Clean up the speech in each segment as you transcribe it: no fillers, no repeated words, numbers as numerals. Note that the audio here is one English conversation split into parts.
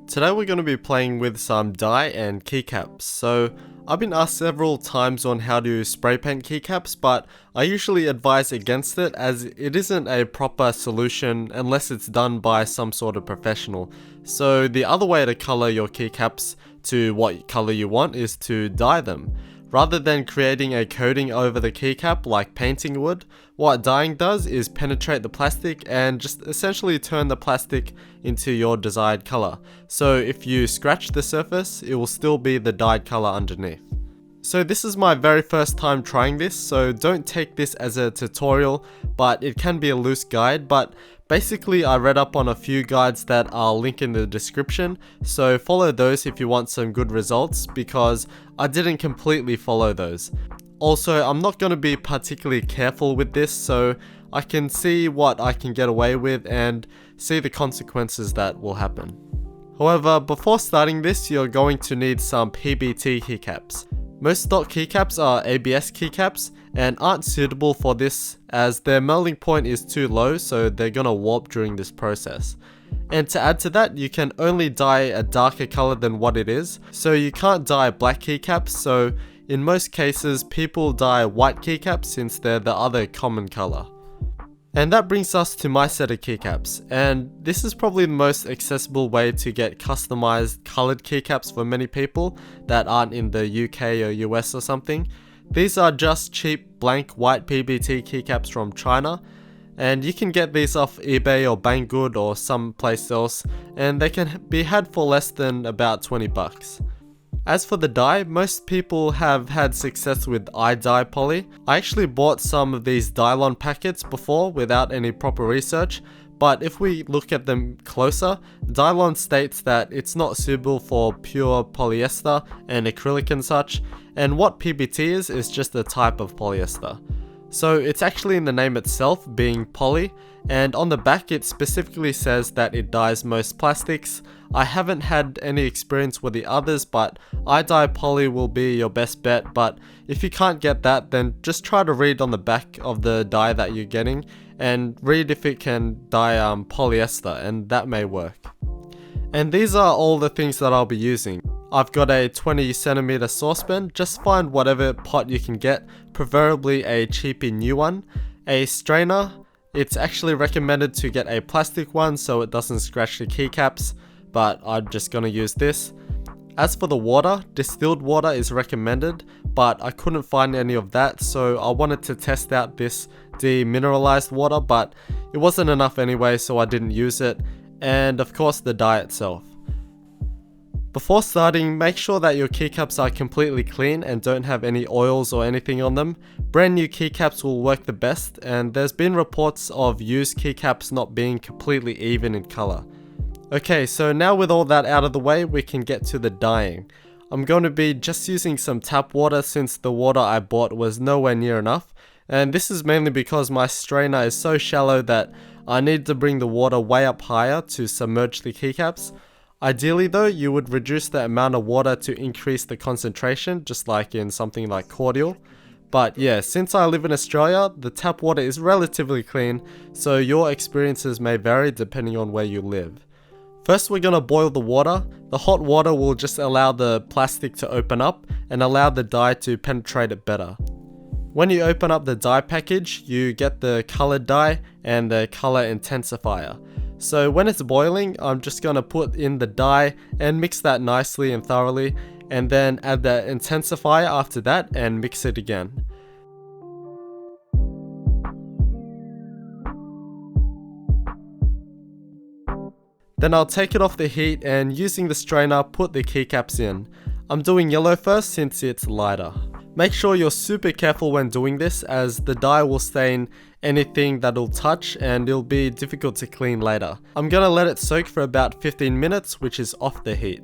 Today we're going to be playing with some dye and keycaps. So I've been asked several times on how to spray paint keycaps, but I usually advise against it as it isn't a proper solution unless it's done by some sort of professional. So the other way to color your keycaps to what color you want is to dye them. Rather than creating a coating over the keycap like painting would, what dyeing does is penetrate the plastic and just essentially turn the plastic into your desired color. So if you scratch the surface, it will still be the dyed color underneath. So this is my very first time trying this, so don't take this as a tutorial, but it can be a loose guide. But basically I read up on a few guides that I'll link in the description, so follow those if you want some good results, because I didn't completely follow those. Also, I'm not going to be particularly careful with this, so I can see what I can get away with and see the consequences that will happen. However, before starting this, you're going to need some PBT keycaps. Most stock keycaps are ABS keycaps and aren't suitable for this as their melting point is too low, so they're gonna warp during this process. And to add to that, you can only dye a darker color than what it is, so you can't dye black keycaps. So in most cases, people dye white keycaps since they're the other common color. And that brings us to my set of keycaps, and this is probably the most accessible way to get customized colored keycaps for many people that aren't in the UK or US or something. These are just cheap blank white PBT keycaps from China, and you can get these off eBay or Banggood or someplace else, and they can be had for less than about 20 bucks. As for the dye, most people have had success with iDye poly. I actually bought some of these Dylon packets before without any proper research, but if we look at them closer, Dylon states that it's not suitable for pure polyester and acrylic and such, and what PBT is just a type of polyester. So it's actually in the name itself, being poly, and on the back it specifically says that it dyes most plastics. I haven't had any experience with the others, but iDye poly will be your best bet. But if you can't get that, then just try to read on the back of the dye that you're getting and read if it can dye polyester, and that may work. And these are all the things that I'll be using. I've got a 20cm saucepan. Just find whatever pot you can get, preferably a cheapy new one. A strainer, it's actually recommended to get a plastic one so it doesn't scratch the keycaps, but I'm just gonna use this. As for the water, distilled water is recommended, but I couldn't find any of that, so I wanted to test out this demineralized water, but it wasn't enough anyway, so I didn't use it. And of course the dye itself. Before starting, make sure that your keycaps are completely clean and don't have any oils or anything on them. Brand new keycaps will work the best, and there's been reports of used keycaps not being completely even in color. Okay, so now with all that out of the way, we can get to the dyeing. I'm going to be just using some tap water since the water I bought was nowhere near enough, and this is mainly because my strainer is so shallow that I need to bring the water way up higher to submerge the keycaps. Ideally though, you would reduce the amount of water to increase the concentration, just like in something like cordial. But yeah, since I live in Australia, the tap water is relatively clean, so your experiences may vary depending on where you live. First we're gonna boil the water. The hot water will just allow the plastic to open up and allow the dye to penetrate it better. When you open up the dye package, you get the colored dye and the color intensifier. So when it's boiling, I'm just gonna put in the dye and mix that nicely and thoroughly, and then add the intensifier after that and mix it again. Then I'll take it off the heat and using the strainer put the keycaps in. I'm doing yellow first since it's lighter. Make sure you're super careful when doing this as the dye will stain anything that'll touch and it'll be difficult to clean later. I'm gonna let it soak for about 15 minutes, which is off the heat.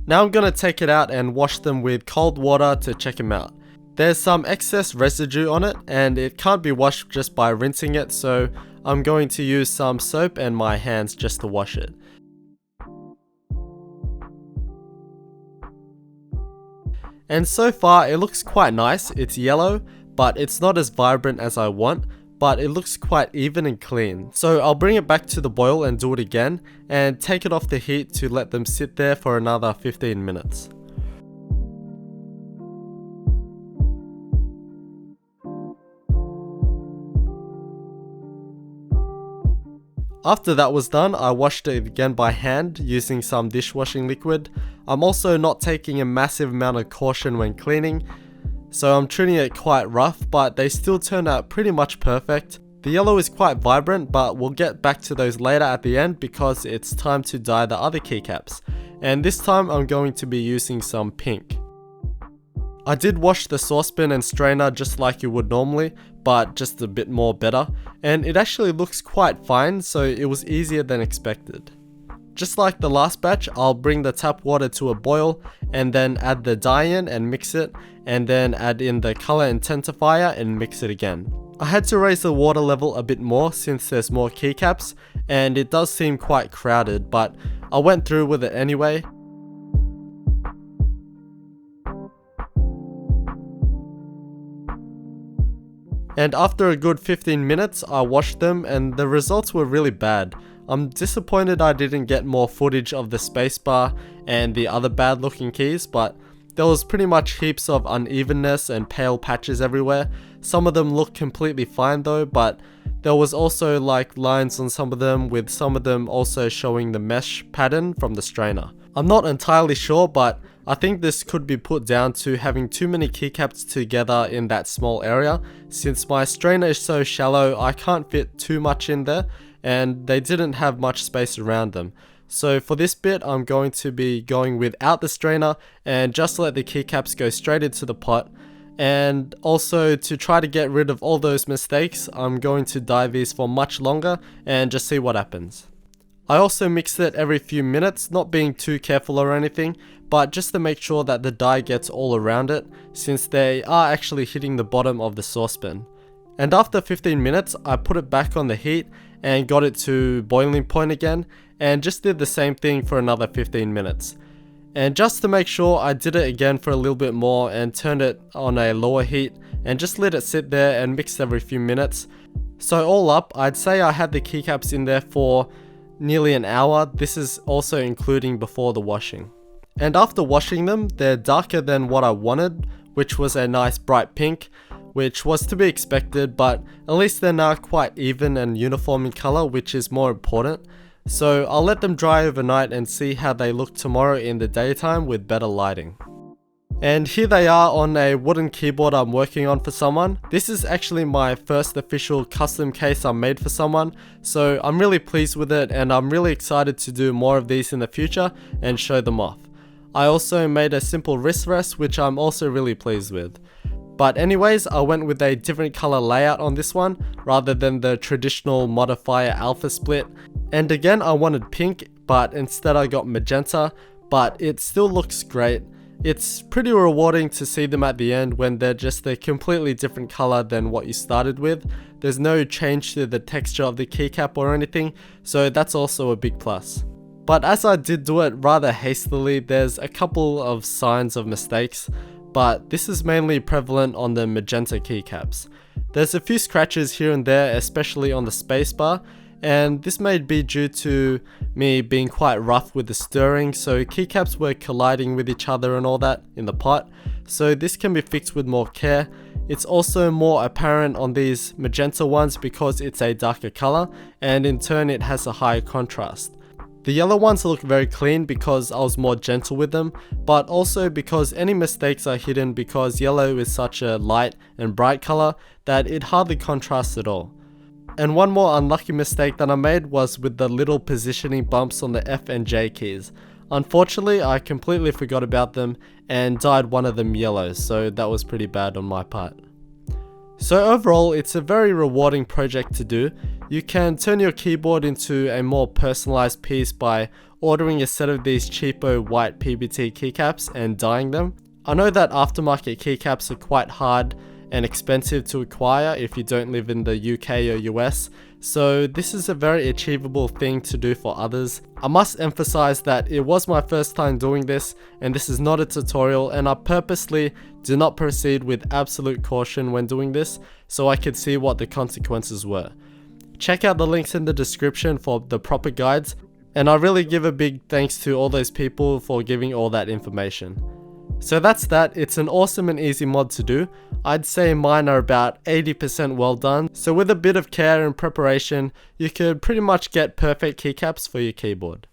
Now I'm gonna take it out and wash them with cold water to check them out. There's some excess residue on it and it can't be washed just by rinsing it, so I'm going to use some soap and my hands just to wash it. And so far it looks quite nice. It's yellow, but it's not as vibrant as I want, but it looks quite even and clean. So I'll bring it back to the boil and do it again, and take it off the heat to let them sit there for another 15 minutes. After that was done, I washed it again by hand using some dishwashing liquid. I'm also not taking a massive amount of caution when cleaning, so I'm treating it quite rough, but they still turn out pretty much perfect. The yellow is quite vibrant, but we'll get back to those later at the end because it's time to dye the other keycaps. And this time I'm going to be using some pink. I did wash the saucepan and strainer just like you would normally, but just a bit more better, and it actually looks quite fine, so it was easier than expected. Just like the last batch, I'll bring the tap water to a boil and then add the dye in and mix it, and then add in the color intensifier and mix it again. I had to raise the water level a bit more since there's more keycaps and it does seem quite crowded, but I went through with it anyway. And after a good 15 minutes, I washed them and the results were really bad. I'm disappointed I didn't get more footage of the spacebar and the other bad looking keys, but there was pretty much heaps of unevenness and pale patches everywhere. Some of them looked completely fine though, but there was also like lines on some of them, with some of them also showing the mesh pattern from the strainer. I'm not entirely sure, but I think this could be put down to having too many keycaps together in that small area. Since my strainer is so shallow, I can't fit too much in there, and they didn't have much space around them. So for this bit, I'm going to be going without the strainer and just let the keycaps go straight into the pot. And also, to try to get rid of all those mistakes, I'm going to dye these for much longer and just see what happens. I also mix it every few minutes, not being too careful or anything, but just to make sure that the dye gets all around it, since they are actually hitting the bottom of the saucepan. And after 15 minutes, I put it back on the heat and got it to boiling point again, and just did the same thing for another 15 minutes. And just to make sure, I did it again for a little bit more and turned it on a lower heat and just let it sit there and mixed every few minutes. So all up, I'd say I had the keycaps in there for nearly an hour. This is also including before the washing. And after washing them, they're darker than what I wanted, which was a nice bright pink, which was to be expected, but at least they're now quite even and uniform in color, which is more important. So I'll let them dry overnight and see how they look tomorrow in the daytime with better lighting. And here they are on a wooden keyboard I'm working on for someone. This is actually my first official custom case I made for someone, so I'm really pleased with it and I'm really excited to do more of these in the future and show them off. I also made a simple wrist rest, which I'm also really pleased with. But anyways, I went with a different color layout on this one rather than the traditional modifier alpha split. And again, I wanted pink, but instead I got magenta, but it still looks great. It's pretty rewarding to see them at the end when they're just a completely different color than what you started with. There's no change to the texture of the keycap or anything, so that's also a big plus. But as I did do it rather hastily, there's a couple of signs of mistakes, but this is mainly prevalent on the magenta keycaps. There's a few scratches here and there, especially on the spacebar, and this may be due to me being quite rough with the stirring, so keycaps were colliding with each other and all that in the pot, so this can be fixed with more care. It's also more apparent on these magenta ones because it's a darker color, and in turn it has a higher contrast. The yellow ones look very clean because I was more gentle with them, but also because any mistakes are hidden because yellow is such a light and bright color that it hardly contrasts at all. And one more unlucky mistake that I made was with the little positioning bumps on the F and J keys. Unfortunately, I completely forgot about them and dyed one of them yellow, so that was pretty bad on my part. So overall, it's a very rewarding project to do. You can turn your keyboard into a more personalized piece by ordering a set of these cheapo white PBT keycaps and dyeing them. I know that aftermarket keycaps are quite hard and expensive to acquire if you don't live in the UK or US, so this is a very achievable thing to do for others. I must emphasize that it was my first time doing this, and this is not a tutorial, and I purposely do not proceed with absolute caution when doing this, so I could see what the consequences were. Check out the links in the description for the proper guides, and I really give a big thanks to all those people for giving all that information. So that's that. It's an awesome and easy mod to do. I'd say mine are about 80% well done, so with a bit of care and preparation, you could pretty much get perfect keycaps for your keyboard.